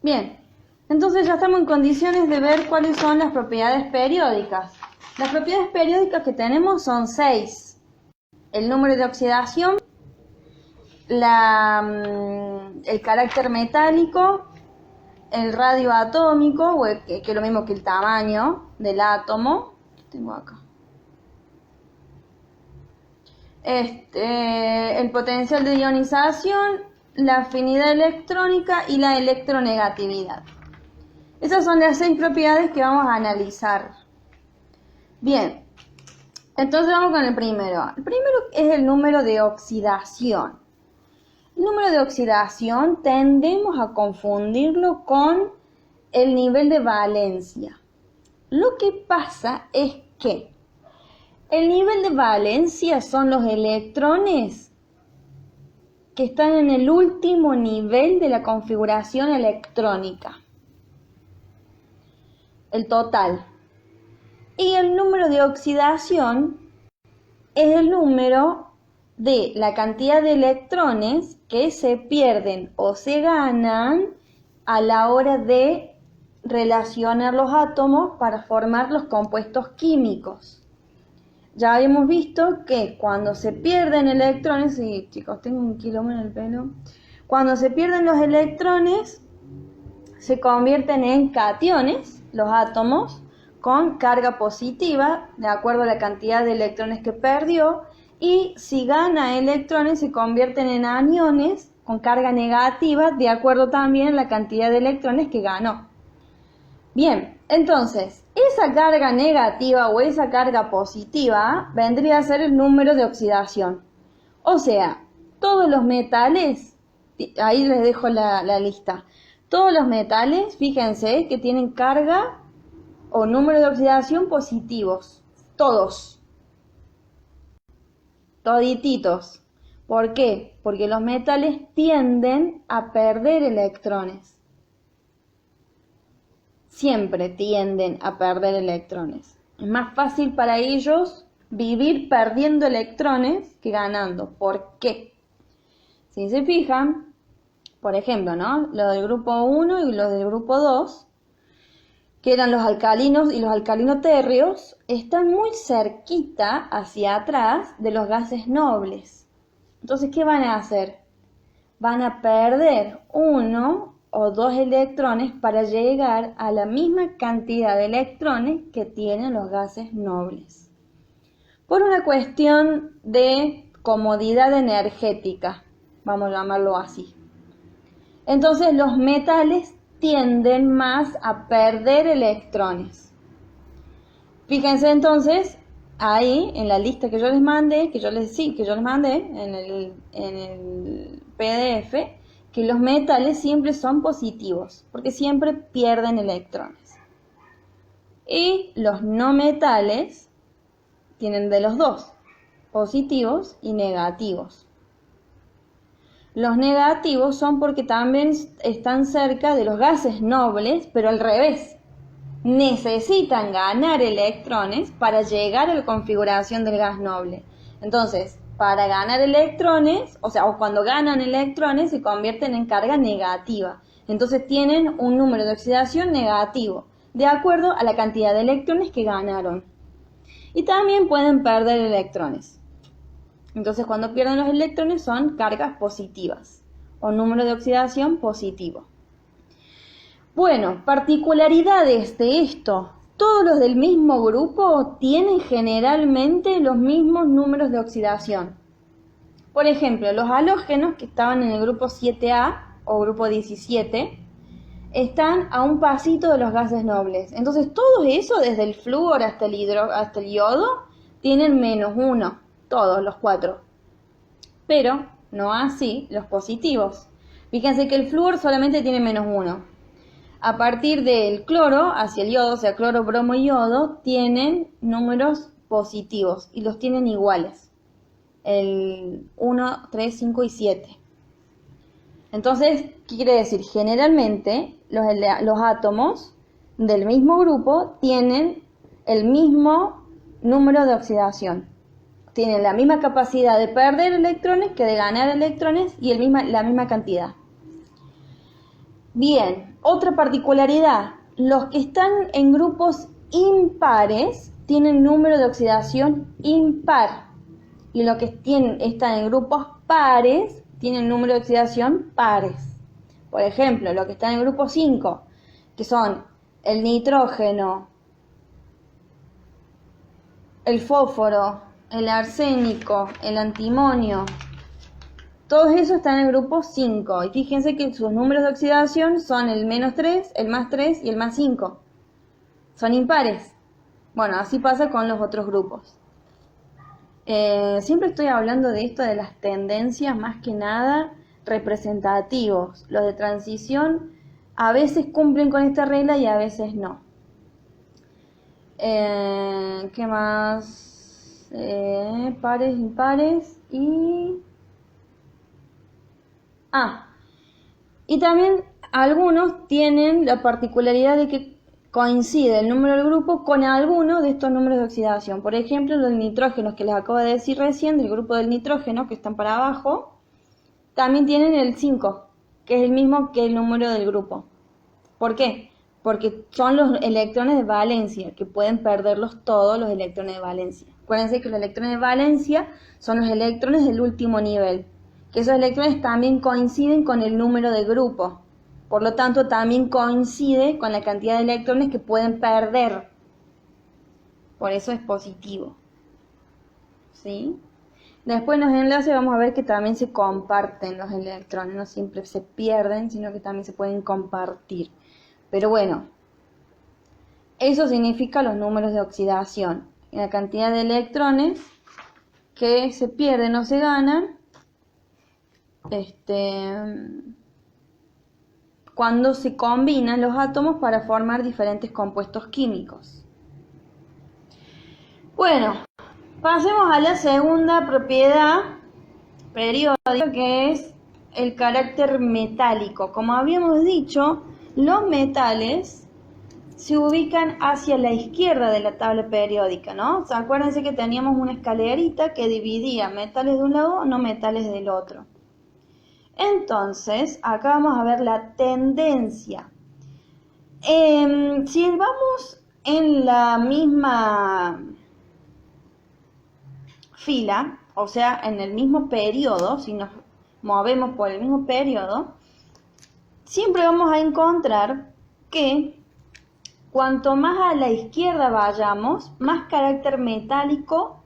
Bien, entonces ya estamos en condiciones de ver cuáles son las propiedades periódicas. Las propiedades periódicas que tenemos son 6. El número de oxidación, el carácter metálico, el radio atómico, que es lo mismo que el tamaño del átomo. ¿Qué tengo acá? El potencial de ionización, la afinidad electrónica y la electronegatividad. Esas son las 6 propiedades que vamos a analizar. Bien, entonces vamos con el primero. El primero es el número de oxidación. El número de oxidación tendemos a confundirlo con el nivel de valencia. Lo que pasa es que el nivel de valencia son los electrones que están en el último nivel de la configuración electrónica. El total. Y el número de oxidación es el número de la cantidad de electrones que se pierden o se ganan a la hora de relacionar los átomos para formar los compuestos químicos. Ya habíamos visto que cuando se pierden electrones, y chicos, tengo un kilómetro en el pelo, cuando se pierden los electrones, se convierten en cationes, los átomos, con carga positiva, de acuerdo a la cantidad de electrones que perdió, y si gana electrones, se convierten en aniones, con carga negativa, de acuerdo también a la cantidad de electrones que ganó. Bien, entonces, esa carga negativa o esa carga positiva vendría a ser el número de oxidación. O sea, todos los metales, ahí les dejo la lista, todos los metales, fíjense que tienen carga o número de oxidación positivos, todos, todititos. ¿Por qué? Porque los metales tienden a perder electrones. Siempre tienden a perder electrones. Es más fácil para ellos vivir perdiendo electrones que ganando. ¿Por qué? Si se fijan, por ejemplo, ¿no? Los del grupo 1 y los del grupo 2, que eran los alcalinos y los alcalinoterrios, están muy cerquita hacia atrás de los gases nobles. Entonces, ¿qué van a hacer? Van a perder 1 o 2 electrones para llegar a la misma cantidad de electrones que tienen los gases nobles. Por una cuestión de comodidad energética, vamos a llamarlo así. Entonces los metales tienden más a perder electrones. Fíjense entonces ahí en la lista que yo les mandé, que yo les mandé en el PDF, que los metales siempre son positivos, porque siempre pierden electrones. Y los no metales tienen de los dos, positivos y negativos. Los negativos son porque también están cerca de los gases nobles, pero al revés. Necesitan ganar electrones para llegar a la configuración del gas noble. Entonces, para ganar electrones, o cuando ganan electrones se convierten en carga negativa. Entonces tienen un número de oxidación negativo, de acuerdo a la cantidad de electrones que ganaron. Y también pueden perder electrones. Entonces cuando pierden los electrones son cargas positivas, o número de oxidación positivo. Bueno, particularidades de esto. Todos los del mismo grupo tienen generalmente los mismos números de oxidación. Por ejemplo, los halógenos que estaban en el grupo 7A o grupo 17 están a un pasito de los gases nobles. Entonces, todo eso, desde el flúor hasta el yodo, tienen -1, todos los 4. Pero no así los positivos. Fíjense que el flúor solamente tiene -1. A partir del cloro hacia el yodo, o sea, cloro, bromo y yodo, tienen números positivos y los tienen iguales. El 1, 3, 5 y 7. Entonces, ¿qué quiere decir? Generalmente los átomos del mismo grupo tienen el mismo número de oxidación. Tienen la misma capacidad de perder electrones que de ganar electrones y la misma cantidad. Bien, otra particularidad, los que están en grupos impares tienen número de oxidación impar y los que están en grupos pares tienen número de oxidación pares. Por ejemplo, los que están en grupo 5, que son el nitrógeno, el fósforo, el arsénico, el antimonio, todos esos están en el grupo 5. Y fíjense que sus números de oxidación son el -3, el +3 y el +5. Son impares. Bueno, así pasa con los otros grupos. Siempre estoy hablando de esto, de las tendencias más que nada representativos. Los de transición a veces cumplen con esta regla y a veces no. ¿Qué más? Pares, impares y... y también algunos tienen la particularidad de que coincide el número del grupo con alguno de estos números de oxidación. Por ejemplo, los nitrógenos que les acabo de decir recién, del grupo del nitrógeno, que están para abajo, también tienen el 5, que es el mismo que el número del grupo. ¿Por qué? Porque son los electrones de valencia, que pueden perderlos todos los electrones de valencia. Acuérdense que los electrones de valencia son los electrones del último nivel, que esos electrones también coinciden con el número de grupo. Por lo tanto, también coincide con la cantidad de electrones que pueden perder. Por eso es positivo. ¿Sí? Después en los enlaces vamos a ver que también se comparten los electrones. No siempre se pierden, sino que también se pueden compartir. Pero bueno, eso significa los números de oxidación. La cantidad de electrones que se pierden o se ganan cuando se combinan los átomos para formar diferentes compuestos químicos. Bueno, pasemos a la segunda propiedad periódica, que es el carácter metálico. Como habíamos dicho, los metales se ubican hacia la izquierda de la tabla periódica, ¿no? Acuérdense que teníamos una escalerita que dividía metales de un lado, no metales del otro. Entonces, acá vamos a ver la tendencia. Si vamos en la misma fila, o sea, en el mismo periodo, si nos movemos por el mismo periodo, siempre vamos a encontrar que cuanto más a la izquierda vayamos, más carácter metálico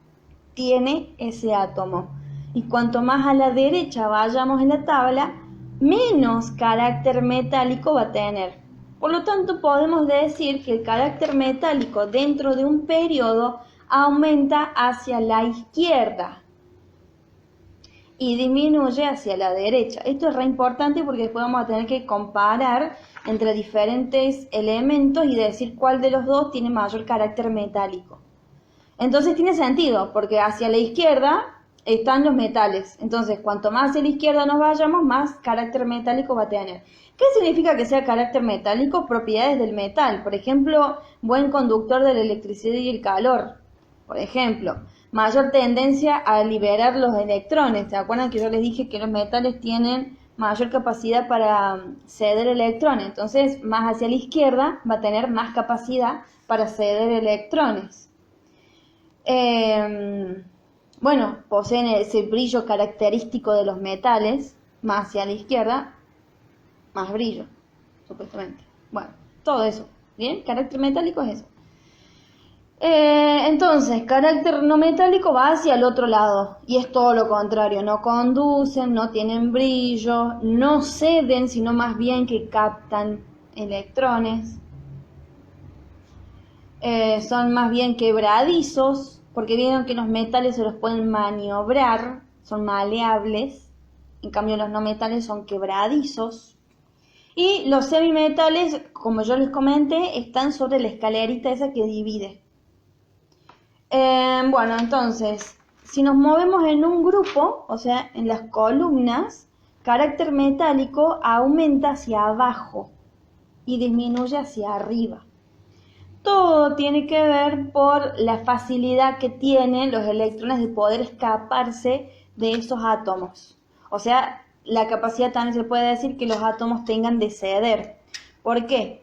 tiene ese átomo. Y cuanto más a la derecha vayamos en la tabla, menos carácter metálico va a tener. Por lo tanto, podemos decir que el carácter metálico dentro de un periodo aumenta hacia la izquierda y disminuye hacia la derecha. Esto es re importante porque después vamos a tener que comparar entre diferentes elementos y decir cuál de los dos tiene mayor carácter metálico. Entonces tiene sentido, porque hacia la izquierda están los metales. Entonces, cuanto más hacia la izquierda nos vayamos, más carácter metálico va a tener. ¿Qué significa que sea carácter metálico? Propiedades del metal. Por ejemplo, buen conductor de la electricidad y el calor. Por ejemplo, mayor tendencia a liberar los electrones. ¿Se acuerdan que yo les dije que los metales tienen mayor capacidad para ceder electrones? Entonces, más hacia la izquierda va a tener más capacidad para ceder electrones. Bueno, poseen ese brillo característico de los metales, más hacia la izquierda, más brillo, supuestamente. Bueno, todo eso, ¿bien? Carácter metálico es eso. Entonces, carácter no metálico va hacia el otro lado, y es todo lo contrario, no conducen, no tienen brillo, no ceden, sino más bien que captan electrones. Son más bien quebradizos, porque vieron que los metales se los pueden maniobrar, son maleables, en cambio los no metales son quebradizos. Y los semimetales, como yo les comenté, están sobre la escalerita esa que divide. Bueno, entonces, si nos movemos en un grupo, o sea, en las columnas, carácter metálico aumenta hacia abajo y disminuye hacia arriba. Todo tiene que ver por la facilidad que tienen los electrones de poder escaparse de esos átomos. O sea, la capacidad también se puede decir que los átomos tengan de ceder. ¿Por qué?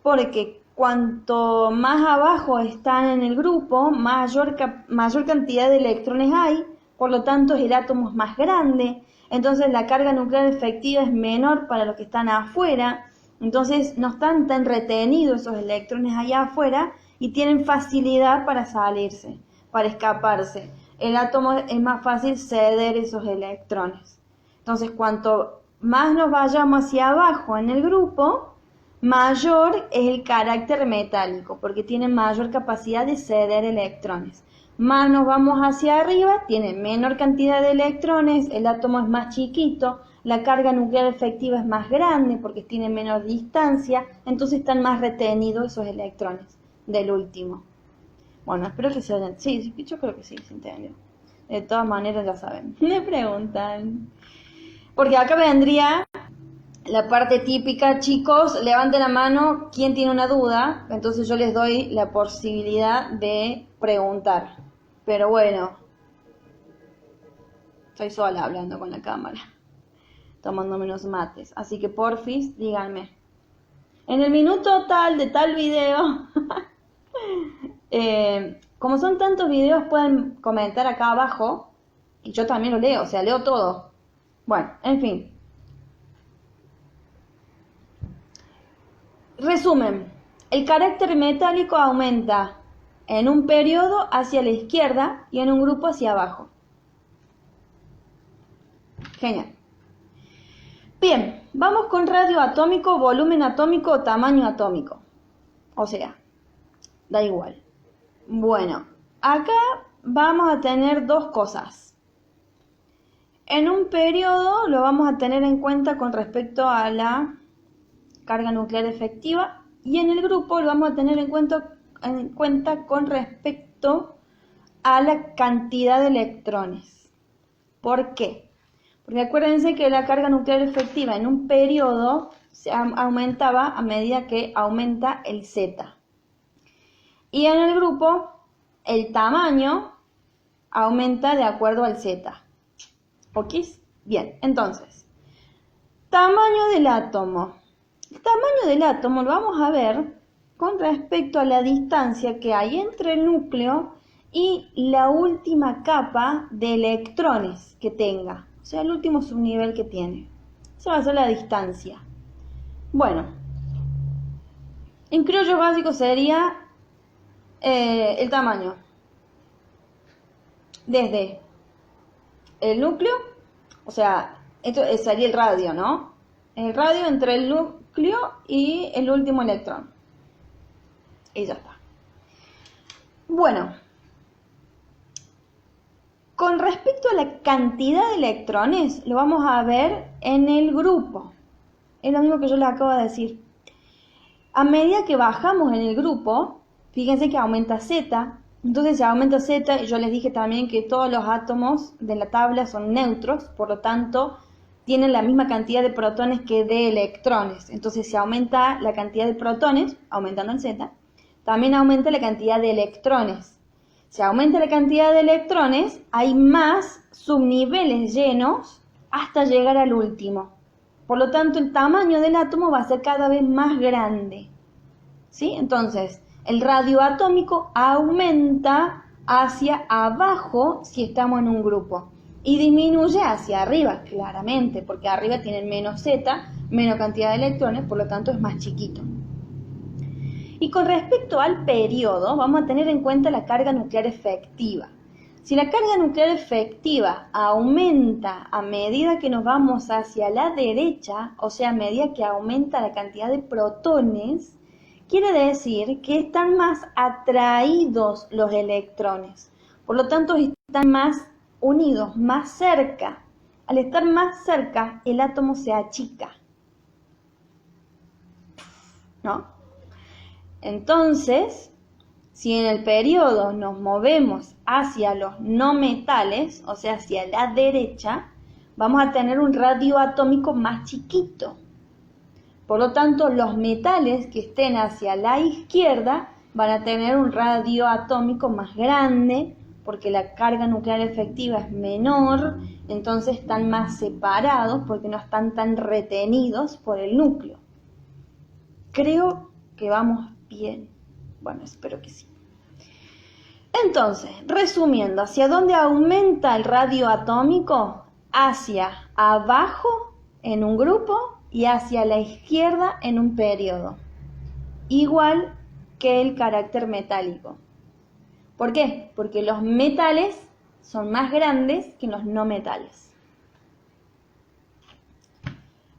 Porque cuanto más abajo están en el grupo, mayor cantidad de electrones hay, por lo tanto el átomo es más grande, entonces la carga nuclear efectiva es menor para los que están afuera, entonces no están tan retenidos esos electrones allá afuera y tienen facilidad para salirse, para escaparse. El átomo es más fácil ceder esos electrones. Entonces, cuanto más nos vayamos hacia abajo en el grupo, mayor es el carácter metálico, porque tiene mayor capacidad de ceder electrones. Más nos vamos hacia arriba, tiene menor cantidad de electrones, el átomo es más chiquito, la carga nuclear efectiva es más grande porque tiene menor distancia, entonces están más retenidos esos electrones del último. Bueno, espero que se hayan... Sí, yo creo que sí, se entendió. De todas maneras ya saben. Me preguntan. Porque acá vendría la parte típica, chicos, levanten la mano, ¿quién tiene una duda? Entonces yo les doy la posibilidad de preguntar. Pero bueno, estoy sola hablando con la cámara, tomando menos mates. Así que porfis, díganme. En el minuto tal de tal video, como son tantos videos, pueden comentar acá abajo. Y yo también lo leo, o sea, leo todo. Bueno, en fin. Resumen, el carácter metálico aumenta en un periodo hacia la izquierda y en un grupo hacia abajo. Genial. Bien, vamos con radio atómico, volumen atómico o tamaño atómico. O sea, da igual. Bueno, acá vamos a tener dos cosas. En un periodo lo vamos a tener en cuenta con respecto a la carga nuclear efectiva y en el grupo lo vamos a tener en cuenta con respecto a la cantidad de electrones. ¿Por qué? Porque acuérdense que la carga nuclear efectiva en un periodo se aumentaba a medida que aumenta el Z. Y en el grupo el tamaño aumenta de acuerdo al Z. ¿Ok? Bien, entonces, tamaño del átomo. El tamaño del átomo lo vamos a ver con respecto a la distancia que hay entre el núcleo y la última capa de electrones que tenga, o sea, el último subnivel que tiene. Esa va a ser la distancia. Bueno, en criollo básico sería el tamaño desde el núcleo, o sea, esto sería el radio, ¿no? El radio entre el núcleo y el último electrón. Y ya está. Bueno, con respecto a la cantidad de electrones, lo vamos a ver en el grupo. Es lo mismo que yo les acabo de decir. A medida que bajamos en el grupo, fíjense que aumenta Z. Entonces, si aumenta Z, yo les dije también que todos los átomos de la tabla son neutros, por lo tanto, tienen la misma cantidad de protones que de electrones. Entonces, si aumenta la cantidad de protones, aumentando el Z, también aumenta la cantidad de electrones. Si aumenta la cantidad de electrones, hay más subniveles llenos hasta llegar al último. Por lo tanto, el tamaño del átomo va a ser cada vez más grande. ¿Sí? Entonces, el radio atómico aumenta hacia abajo si estamos en un grupo y disminuye hacia arriba, claramente, porque arriba tienen menos Z, menos cantidad de electrones, por lo tanto es más chiquito. Y con respecto al periodo, vamos a tener en cuenta la carga nuclear efectiva. Si la carga nuclear efectiva aumenta a medida que nos vamos hacia la derecha, o sea, a medida que aumenta la cantidad de protones, quiere decir que están más atraídos los electrones. Por lo tanto, están más unidos, más cerca. Al estar más cerca, el átomo se achica. ¿No? Entonces, si en el periodo nos movemos hacia los no metales, o sea, hacia la derecha, vamos a tener un radio atómico más chiquito. Por lo tanto, los metales que estén hacia la izquierda van a tener un radio atómico más grande, porque la carga nuclear efectiva es menor Entonces están más separados porque no están tan retenidos por el núcleo. Creo que vamos bien. Bueno, espero que sí. Entonces, resumiendo, ¿hacia dónde aumenta el radio atómico? Hacia abajo en un grupo y hacia la izquierda en un periodo. Igual que el carácter metálico. ¿Por qué? Porque los metales son más grandes que los no metales.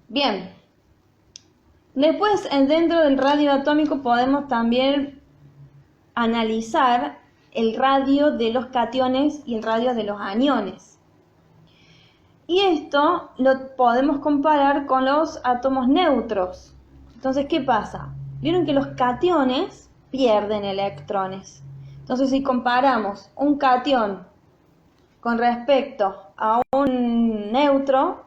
Bien. Después, dentro del radio atómico podemos también analizar el radio de los cationes y el radio de los aniones. Y esto lo podemos comparar con los átomos neutros. Entonces, ¿qué pasa? Vieron que los cationes pierden electrones. Entonces, si comparamos un catión con respecto a un neutro,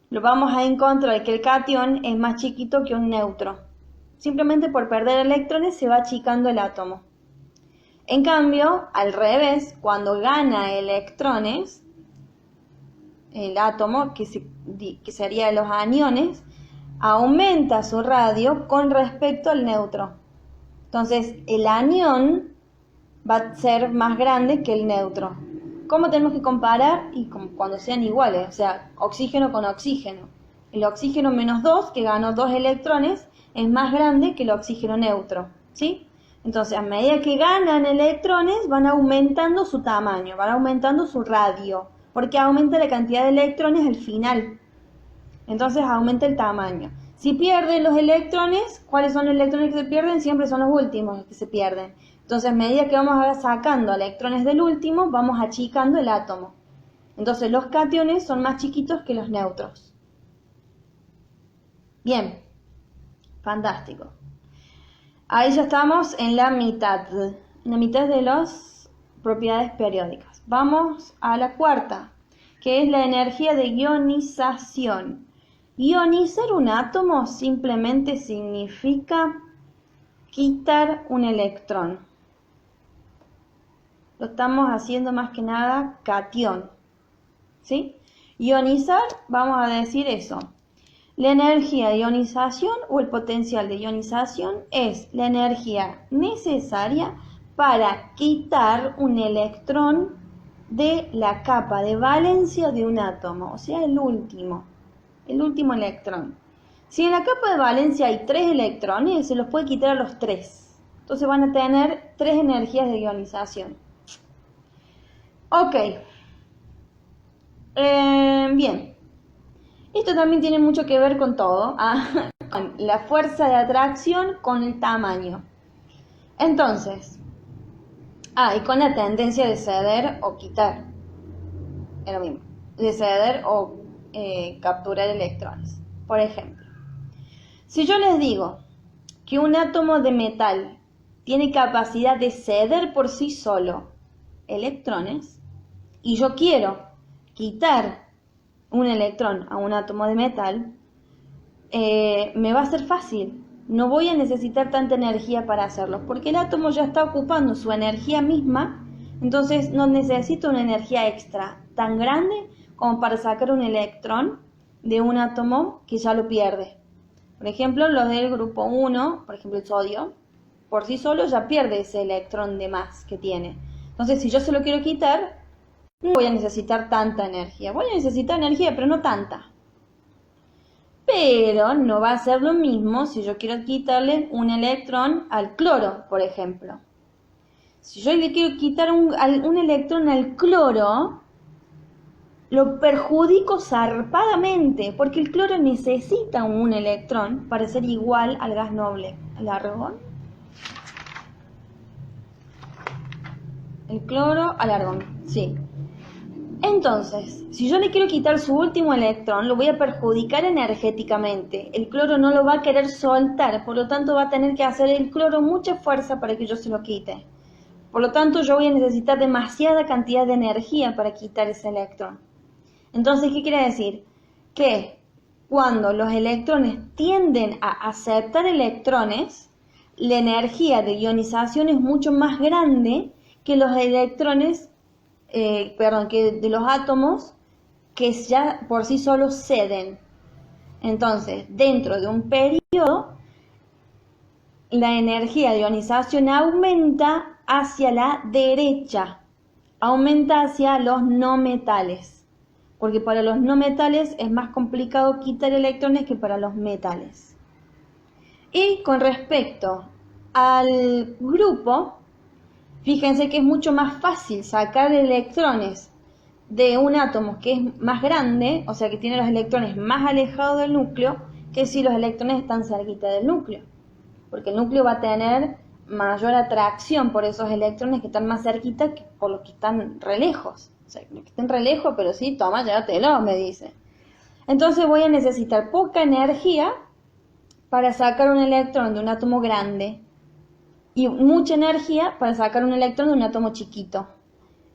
lo vamos a encontrar que el catión es más chiquito que un neutro. Simplemente por perder electrones se va achicando el átomo. En cambio, al revés, cuando gana electrones, el átomo, que sería los aniones, aumenta su radio con respecto al neutro. Entonces, el anión va a ser más grande que el neutro. ¿Cómo tenemos que comparar? Y cuando sean iguales, o sea, oxígeno con oxígeno. El oxígeno menos 2, que ganó 2 electrones, es más grande que el oxígeno neutro, ¿sí? Entonces, a medida que ganan electrones, van aumentando su tamaño, van aumentando su radio, porque aumenta la cantidad de electrones al final. Entonces, aumenta el tamaño. Si pierden los electrones, ¿cuáles son los electrones que se pierden? Siempre son los últimos que se pierden. Entonces, a medida que vamos sacando electrones del último, vamos achicando el átomo. Entonces, los cationes son más chiquitos que los neutros. Bien, fantástico. Ahí ya estamos en la mitad de las propiedades periódicas. Vamos a la cuarta, que es la energía de ionización. Ionizar un átomo simplemente significa quitar un electrón. Lo estamos haciendo más que nada catión, ¿sí? Ionizar, vamos a decir eso. La energía de ionización o el potencial de ionización es la energía necesaria para quitar un electrón de la capa de valencia de un átomo, o sea, el último electrón. Si en la capa de valencia hay 3 electrones, se los puede quitar a los 3. Entonces van a tener 3 energías de ionización. Ok. Bien. Esto también tiene mucho que ver con todo, con la fuerza de atracción, con el tamaño. Entonces, y con la tendencia de ceder o quitar. Es lo mismo. De ceder o capturar electrones. Por ejemplo, si yo les digo que un átomo de metal tiene capacidad de ceder por sí solo electrones, y yo quiero quitar un electrón a un átomo de metal, me va a ser fácil. No voy a necesitar tanta energía para hacerlo, porque el átomo ya está ocupando su energía misma, entonces no necesito una energía extra tan grande como para sacar un electrón de un átomo que ya lo pierde. Por ejemplo, los del grupo 1, por ejemplo el sodio, por sí solo ya pierde ese electrón de más que tiene. Entonces, si yo se lo quiero quitar, no voy a necesitar tanta energía. Voy a necesitar energía, pero no tanta. Pero no va a ser lo mismo si yo quiero quitarle un electrón al cloro, por ejemplo. Si yo le quiero quitar un electrón al cloro, lo perjudico zarpadamente, porque el cloro necesita un electrón para ser igual al gas noble, al argón. El cloro al argón, sí. Entonces, si yo le quiero quitar su último electrón, lo voy a perjudicar energéticamente. El cloro no lo va a querer soltar, por lo tanto va a tener que hacer el cloro mucha fuerza para que yo se lo quite. Por lo tanto, yo voy a necesitar demasiada cantidad de energía para quitar ese electrón. Entonces, ¿qué quiere decir? Que cuando los electrones tienden a aceptar electrones, la energía de ionización es mucho más grande que los electrones, que de los átomos que ya por sí solos ceden. Entonces, dentro de un periodo, la energía de ionización aumenta hacia la derecha, aumenta hacia los no metales, porque para los no metales es más complicado quitar electrones que para los metales. Y con respecto al grupo, fíjense que es mucho más fácil sacar electrones de un átomo que es más grande, o sea que tiene los electrones más alejados del núcleo, que si los electrones están cerquita del núcleo. Porque el núcleo va a tener mayor atracción por esos electrones que están más cerquita que por los que están re lejos. O sea, los que estén re lejos, pero sí, toma, llévatelo, me dice. Entonces voy a necesitar poca energía para sacar un electrón de un átomo grande y mucha energía para sacar un electrón de un átomo chiquito.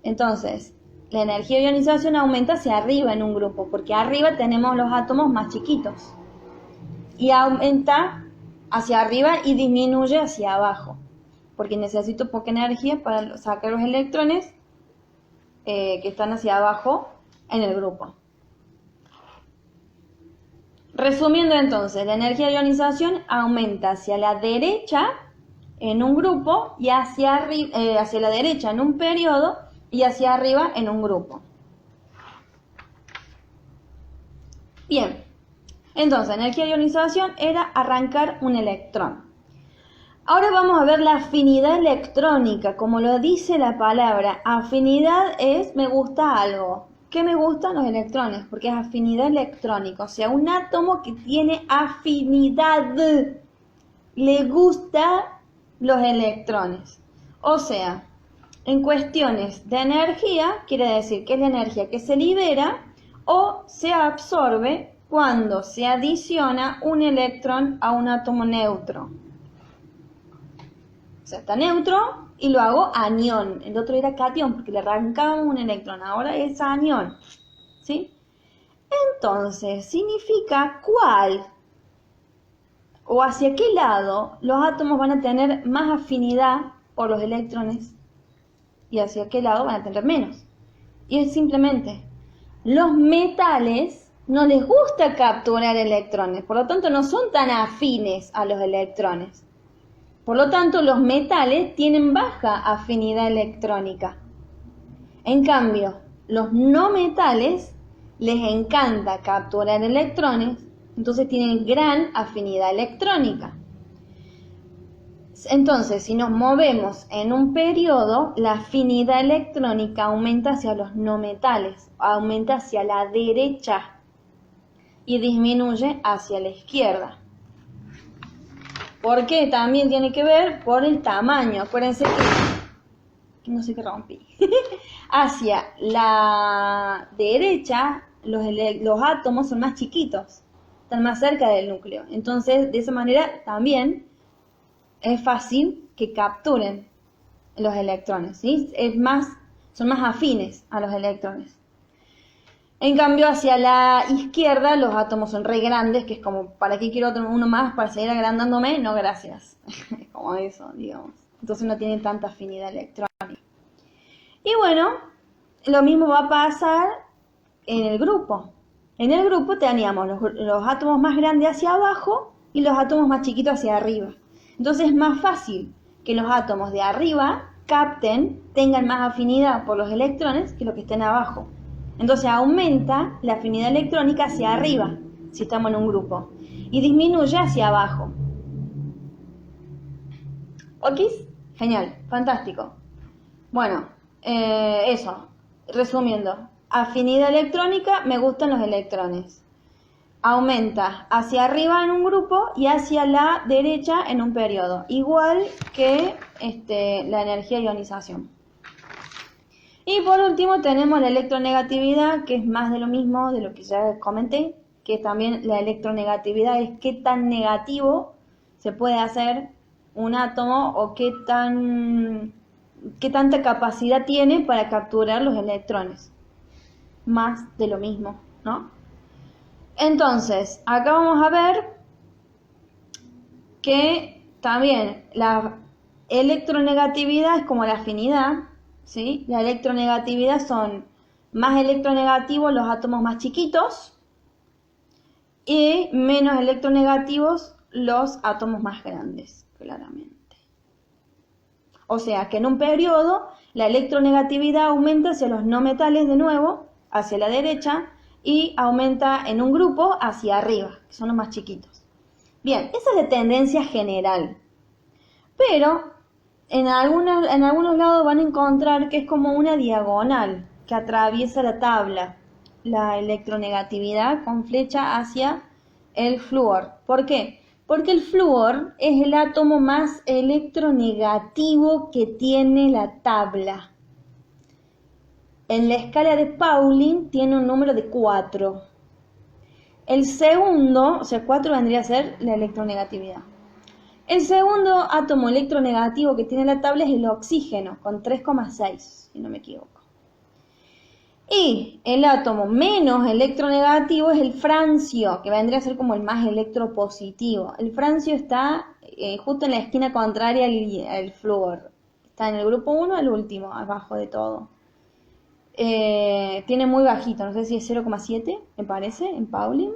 Entonces, la energía de ionización aumenta hacia arriba en un grupo, porque arriba tenemos los átomos más chiquitos. Y aumenta hacia arriba y disminuye hacia abajo, porque necesito poca energía para sacar los electrones que están hacia abajo en el grupo. Resumiendo entonces, la energía de ionización aumenta hacia la derecha en un grupo y hacia la derecha en un periodo y hacia arriba en un grupo. Bien, entonces la energía de ionización era arrancar un electrón. Ahora vamos a ver la afinidad electrónica, como lo dice la palabra. Afinidad es me gusta algo. ¿Qué me gustan? Los electrones, porque es afinidad electrónica, o sea, un átomo que tiene afinidad, le gusta los electrones. O sea, en cuestiones de energía, quiere decir que es la energía que se libera o se absorbe cuando se adiciona un electrón a un átomo neutro. O sea, está neutro y lo hago anión. El otro era catión porque le arrancábamos un electrón. Ahora es anión. ¿Sí? Entonces, significa cuál o hacia qué lado los átomos van a tener más afinidad por los electrones y hacia qué lado van a tener menos. Y es simplemente, los metales no les gusta capturar electrones, por lo tanto no son tan afines a los electrones. Por lo tanto, los metales tienen baja afinidad electrónica. En cambio, los no metales les encanta capturar electrones, entonces tienen gran afinidad electrónica. Entonces, si nos movemos en un periodo, la afinidad electrónica aumenta hacia los no metales, aumenta hacia la derecha y disminuye hacia la izquierda. Porque también tiene que ver por el tamaño. Acuérdense que no sé qué rompí. Hacia la derecha, los átomos son más chiquitos, están más cerca del núcleo. Entonces, de esa manera también es fácil que capturen los electrones, ¿sí? Son más afines a los electrones. En cambio, hacia la izquierda, los átomos son re grandes, que es como, ¿para qué quiero uno más para seguir agrandándome? No, gracias. Es como eso, digamos. Entonces no tienen tanta afinidad electrónica. Y bueno, lo mismo va a pasar en el grupo. En el grupo teníamos los átomos más grandes hacia abajo y los átomos más chiquitos hacia arriba. Entonces es más fácil que los átomos de arriba tengan más afinidad por los electrones que los que estén abajo. Entonces aumenta la afinidad electrónica hacia arriba, si estamos en un grupo, y disminuye hacia abajo. ¿Ok? Genial, fantástico. Bueno, eso, resumiendo, afinidad electrónica, me gustan los electrones. Aumenta hacia arriba en un grupo y hacia la derecha en un periodo, igual que la energía de ionización. Y por último tenemos la electronegatividad, que es más de lo mismo de lo que ya comenté, que también la electronegatividad es qué tan negativo se puede hacer un átomo o qué tanta capacidad tiene para capturar los electrones. Más de lo mismo, ¿no? Entonces, acá vamos a ver que también la electronegatividad es como la afinidad, ¿sí? La electronegatividad son más electronegativos los átomos más chiquitos y menos electronegativos los átomos más grandes, claramente. O sea que en un periodo la electronegatividad aumenta hacia los no metales de nuevo, hacia la derecha, y aumenta en un grupo hacia arriba, que son los más chiquitos. Bien, esa es la tendencia general. Pero en algunos lados van a encontrar que es como una diagonal que atraviesa la tabla, la electronegatividad con flecha hacia el flúor. ¿Por qué? Porque el flúor es el átomo más electronegativo que tiene la tabla. En la escala de Pauling tiene un número de 4. El segundo, o sea, 4 vendría a ser la electronegatividad. El segundo átomo electronegativo que tiene la tabla es el oxígeno, con 3,6, si no me equivoco. Y el átomo menos electronegativo es el francio, que vendría a ser como el más electropositivo. El francio está justo en la esquina contraria al flúor. Está en el grupo 1, el último, abajo de todo. Tiene muy bajito, no sé si es 0,7, me parece, en Pauling.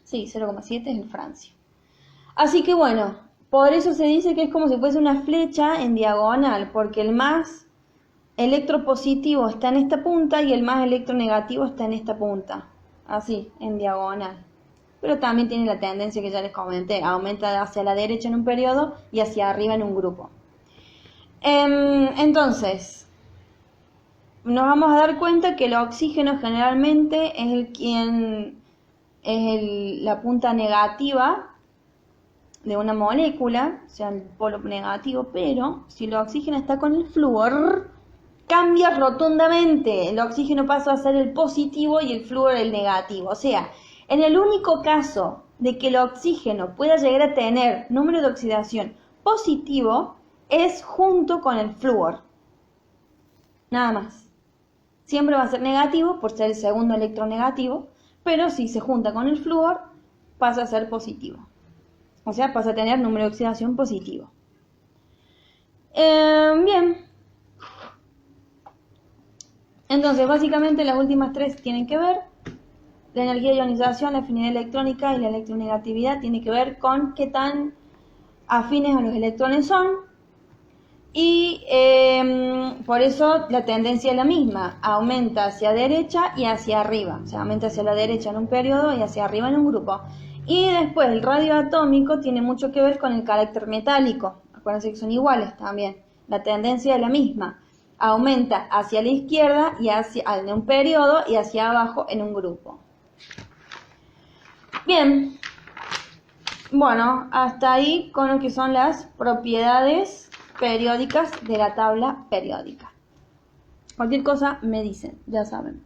Sí, 0,7 es el francio. Así que bueno, por eso se dice que es como si fuese una flecha en diagonal, porque el más electropositivo está en esta punta y el más electronegativo está en esta punta, así, en diagonal. Pero también tiene la tendencia que ya les comenté, aumenta hacia la derecha en un periodo y hacia arriba en un grupo. Entonces, nos vamos a dar cuenta que el oxígeno generalmente es la punta negativa de una molécula, o sea, el polo negativo, pero si el oxígeno está con el flúor, cambia rotundamente. El oxígeno pasa a ser el positivo y el flúor el negativo. O sea, en el único caso de que el oxígeno pueda llegar a tener número de oxidación positivo, es junto con el flúor. Nada más. Siempre va a ser negativo por ser el segundo electronegativo, pero si se junta con el flúor, pasa a ser positivo. O sea, pasa a tener número de oxidación positivo. Bien. Entonces, básicamente las últimas tres tienen que ver. La energía de ionización, la afinidad electrónica y la electronegatividad tiene que ver con qué tan afines a los electrones son. Y por eso la tendencia es la misma. Aumenta hacia derecha y hacia arriba. O sea, aumenta hacia la derecha en un periodo y hacia arriba en un grupo. Y después el radio atómico tiene mucho que ver con el carácter metálico. Acuérdense que son iguales también. La tendencia es la misma. Aumenta hacia la izquierda y en un periodo y hacia abajo en un grupo. Bien. Bueno, hasta ahí con lo que son las propiedades periódicas de la tabla periódica. Cualquier cosa me dicen, ya saben.